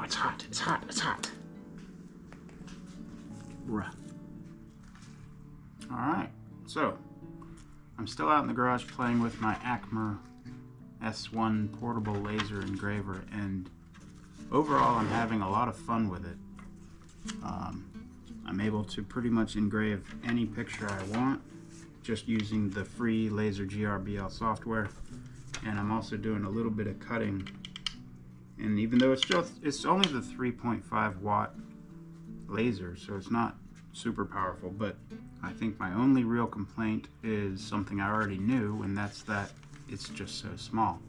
it's hot, it's hot, it's hot. Alright, so I'm still out in the garage playing with my ACMER S1 portable laser engraver, and overall I'm having a lot of fun with it. I'm able to pretty much engrave any picture I want just using the free Laser GRBL software, and I'm also doing a little bit of cutting. And even though it's only the 3.5 watt laser, so it's not super powerful, but I think my only real complaint is something I already knew, and that's that it's just so small.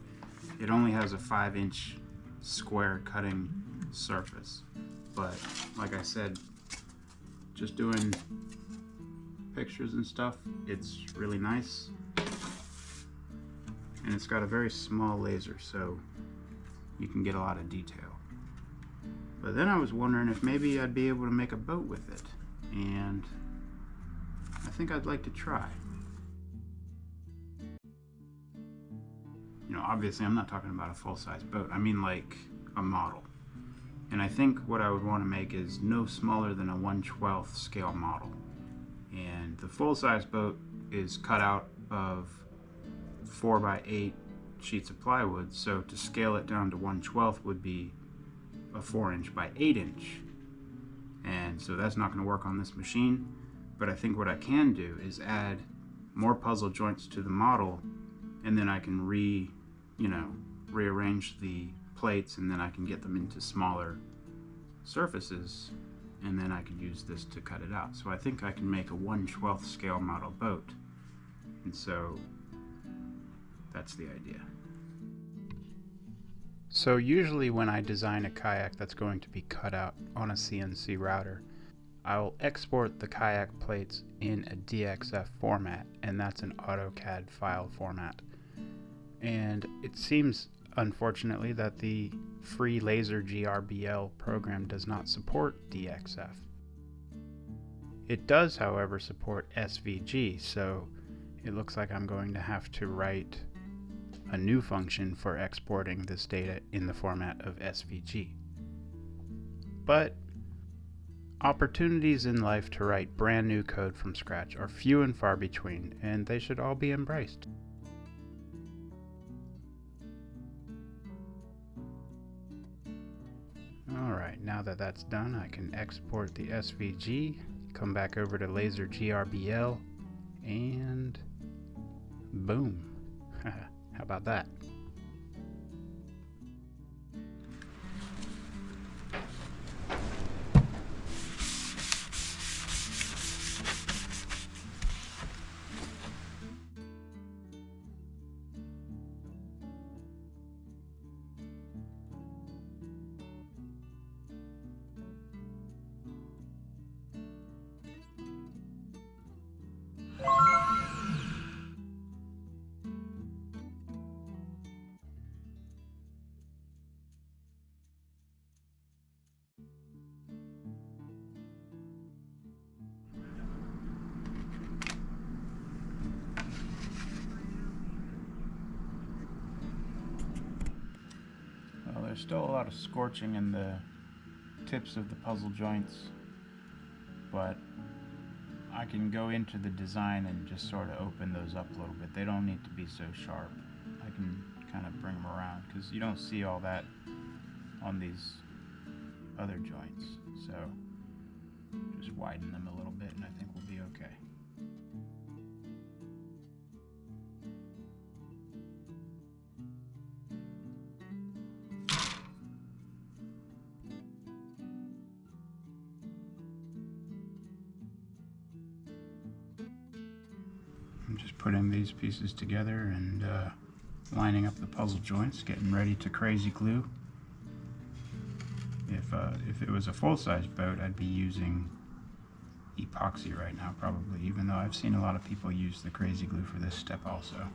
It only has a 5-inch square cutting surface, but like I said, just doing pictures and stuff, it's really nice, and it's got a very small laser, so you can get a lot of detail. But then I was wondering if maybe I'd be able to make a boat with it, and I think I'd like to try. You know, obviously I'm not talking about a full-size boat, I mean like a model. And I think what I would want to make is no smaller than a 1/12 scale model. And the full-size boat is cut out of 4x8 sheets of plywood, so to scale it down to 1/12 would be a 4-inch by 8-inch. And so that's not going to work on this machine, but I think what I can do is add more puzzle joints to the model, and then I can rearrange the plates, and then I can get them into smaller surfaces, and then I could use this to cut it out. So I think I can make a 1/12 scale model boat, and so that's the idea. So usually when I design a kayak that's going to be cut out on a CNC router, I'll export the kayak plates in a DXF format, and that's an AutoCAD file format. And it seems, unfortunately, that the free Laser GRBL program does not support DXF. It does, however, support SVG, so it looks like I'm going to have to write a new function for exporting this data in the format of SVG. But opportunities in life to write brand new code from scratch are few and far between, and they should all be embraced. Alright, now that that's done, I can export the SVG, come back over to Laser GRBL, and boom. How about that? There's still a lot of scorching in the tips of the puzzle joints, but I can go into the design and just sort of open those up a little bit. They don't need to be so sharp. I can kind of bring them around because you don't see all that on these other joints. So just widen them a little bit and I think we'll be okay. I'm just putting these pieces together and lining up the puzzle joints, getting ready to crazy glue. If it was a full-size boat, I'd be using epoxy right now probably, even though I've seen a lot of people use the crazy glue for this step also.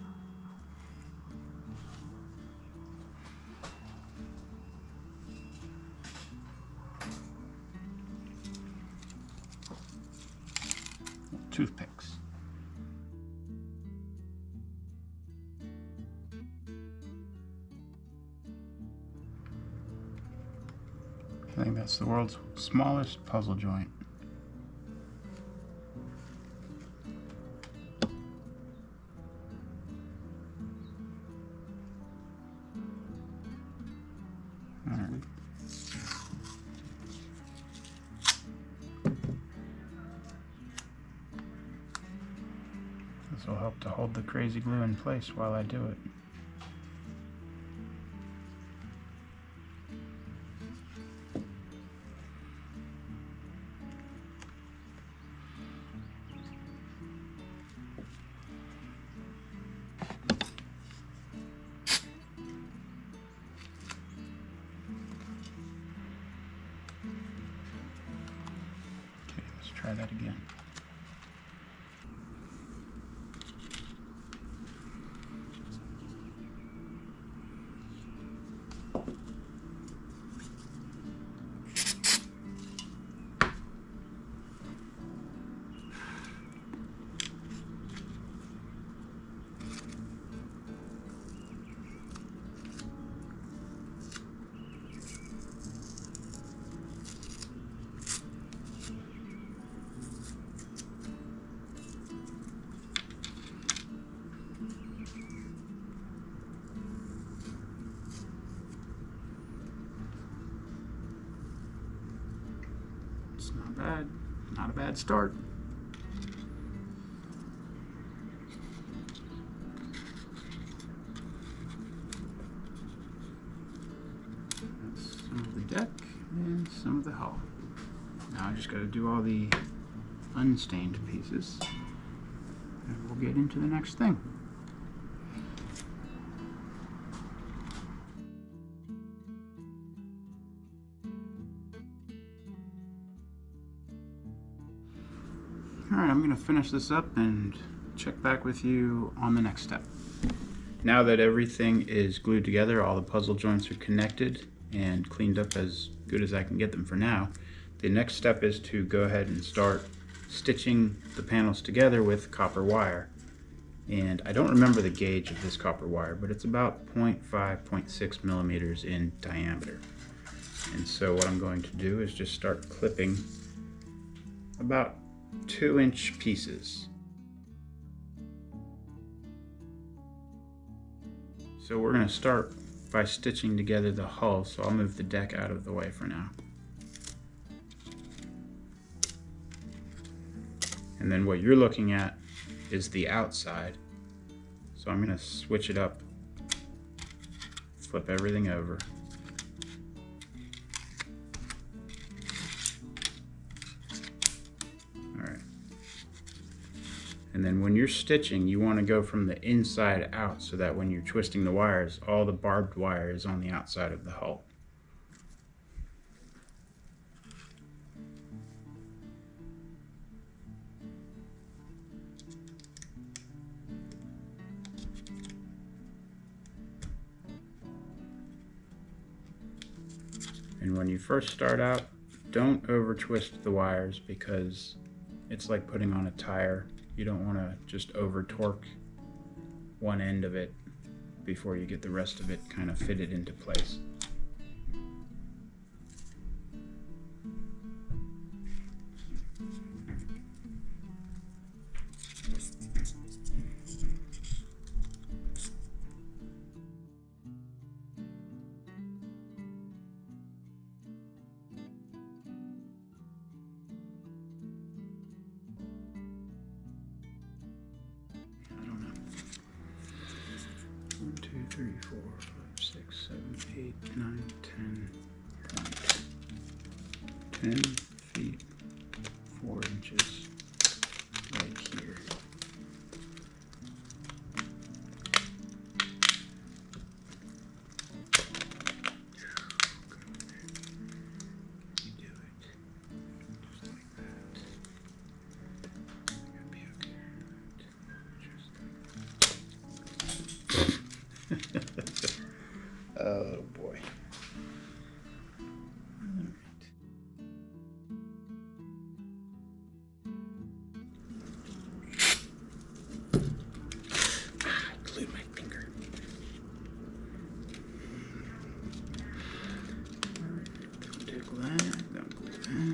Toothpicks. I think that's the world's smallest puzzle joint. Alright. This will help to hold the crazy glue in place while I do it. Try that again. It's not bad. Not a bad start. That's some of the deck and some of the hull. Now I just got to do all the unstained pieces, and we'll get into the next thing. Alright, I'm going to finish this up and check back with you on the next step. Now that everything is glued together, all the puzzle joints are connected and cleaned up as good as I can get them for now, the next step is to go ahead and start stitching the panels together with copper wire. And I don't remember the gauge of this copper wire, but it's about 0.5, 0.6 millimeters in diameter. And so what I'm going to do is just start clipping about 2-inch pieces. So we're going to start by stitching together the hull, so I'll move the deck out of the way for now. And then what you're looking at is the outside. So I'm going to switch it up, flip everything over. And then when you're stitching, you want to go from the inside out so that when you're twisting the wires, all the barbed wire is on the outside of the hull. And when you first start out, don't over twist the wires because it's like putting on a tire. You don't want to just over torque one end of it before you get the rest of it kind of fitted into place. I don't know. 1, 2, 3, 4, 5, 6, 7, 8, 9, 10. 10 feet, 4 inches, right here. You do it just like that. You're gonna be okay. Just like that. Oh boy. Alright.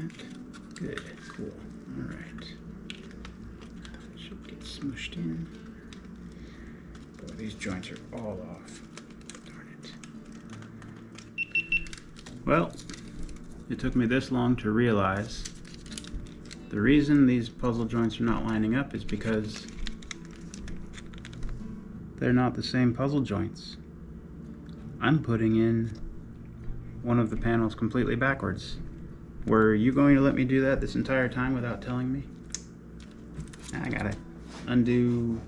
that. Good, cool. Alright. Should get smushed in. Boy, these joints are all off. Darn it. Well, it took me this long to realize the reason these puzzle joints are not lining up is because they're not the same puzzle joints. I'm putting in one of the panels completely backwards. Were you going to let me do that this entire time without telling me? I gotta undo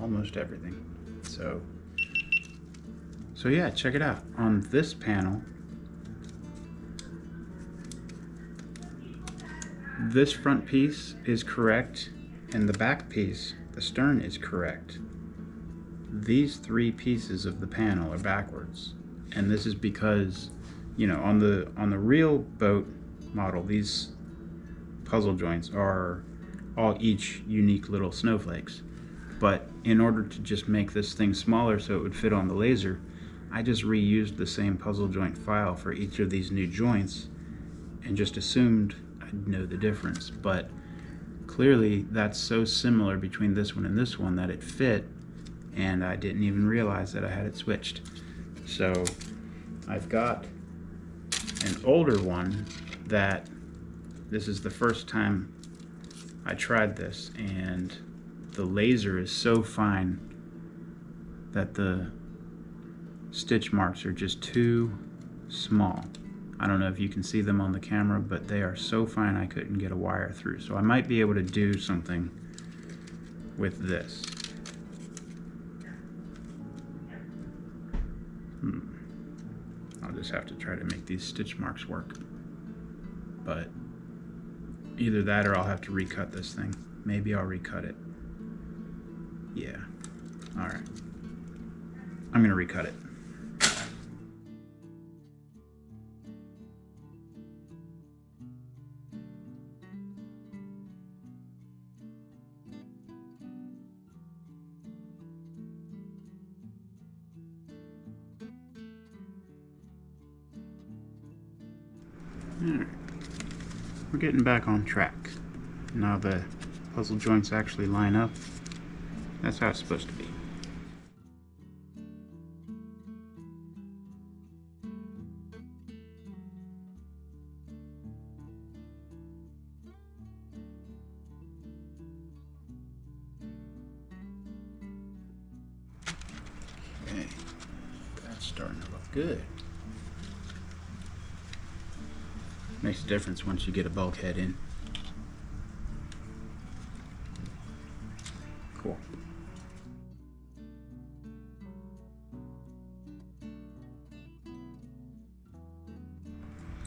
almost everything. So yeah, check it out. On this panel, this front piece is correct, and the back piece, the stern, is correct. These three pieces of the panel are backwards, and this is because, you know, on the real boat model, these puzzle joints are all each unique little snowflakes. But in order to just make this thing smaller so it would fit on the laser, I just reused the same puzzle joint file for each of these new joints and just assumed I'd know the difference. But clearly that's so similar between this one and this one that it fit, and I didn't even realize that I had it switched. So I've got an older one that this is the first time I tried this, and the laser is so fine that the stitch marks are just too small. I don't know if you can see them on the camera, but they are so fine I couldn't get a wire through. So I might be able to do something with this. I'll just have to try to make these stitch marks work. But either that or I'll have to recut this thing. Maybe I'll recut it. Yeah. Alright. I'm gonna recut it. Alright. We're getting back on track. Now the puzzle joints actually line up. That's how it's supposed to be. Okay, that's starting to look good. Makes a difference once you get a bulkhead in. Cool.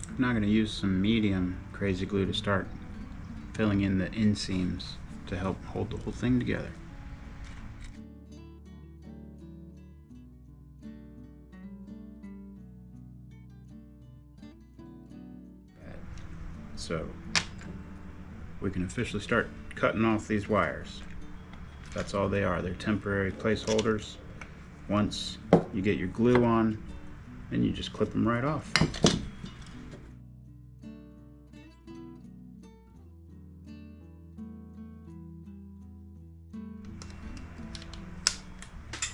I'm now going to use some medium crazy glue to start filling in the inseams to help hold the whole thing together. So we can officially start cutting off these wires. That's all they are. They're temporary placeholders. Once you get your glue on, then you just clip them right off.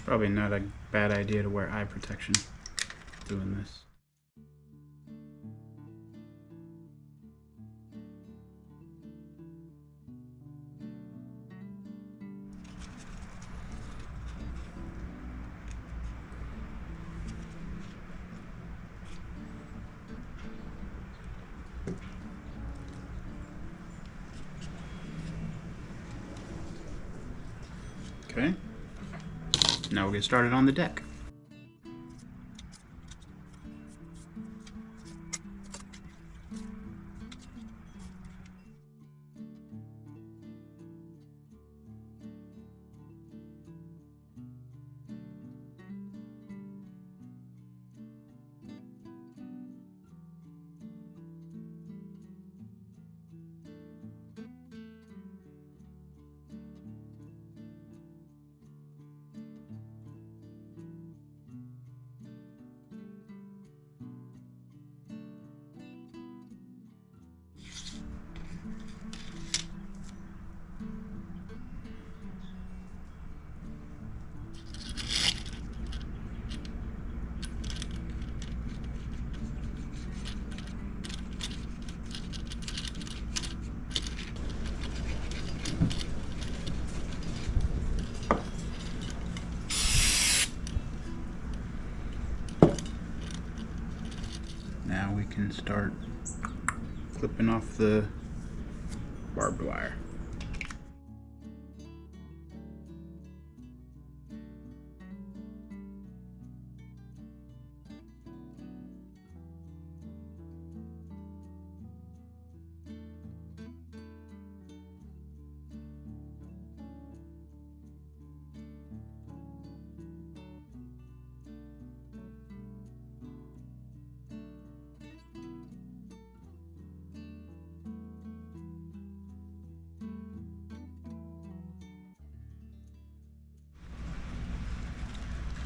Probably not a bad idea to wear eye protection doing this. Okay, now we'll get started on the deck. Now we can start clipping off the barbed wire.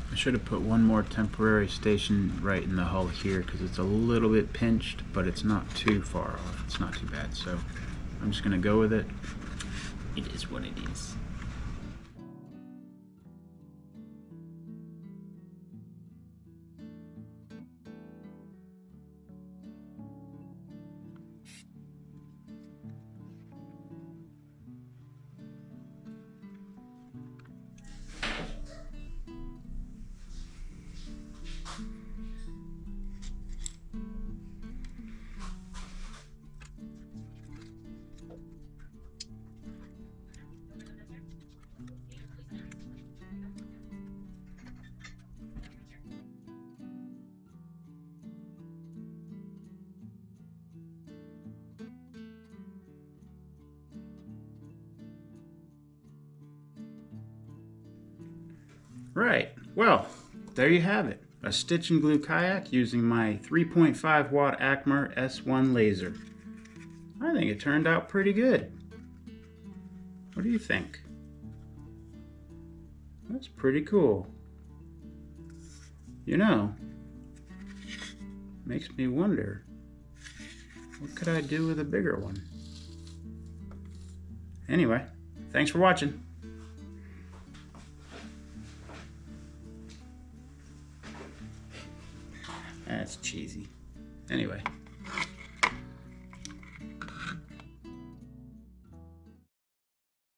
I should have put one more temporary station right in the hull here because it's a little bit pinched, but it's not too far off. It's not too bad, so I'm just gonna go with it. It is what it is. Right, well, there you have it. A stitch and glue kayak using my 3.5 watt ACMER S1 laser. I think it turned out pretty good. What do you think? That's pretty cool. You know, makes me wonder, what could I do with a bigger one? Anyway, thanks for watching. That's cheesy. Anyway.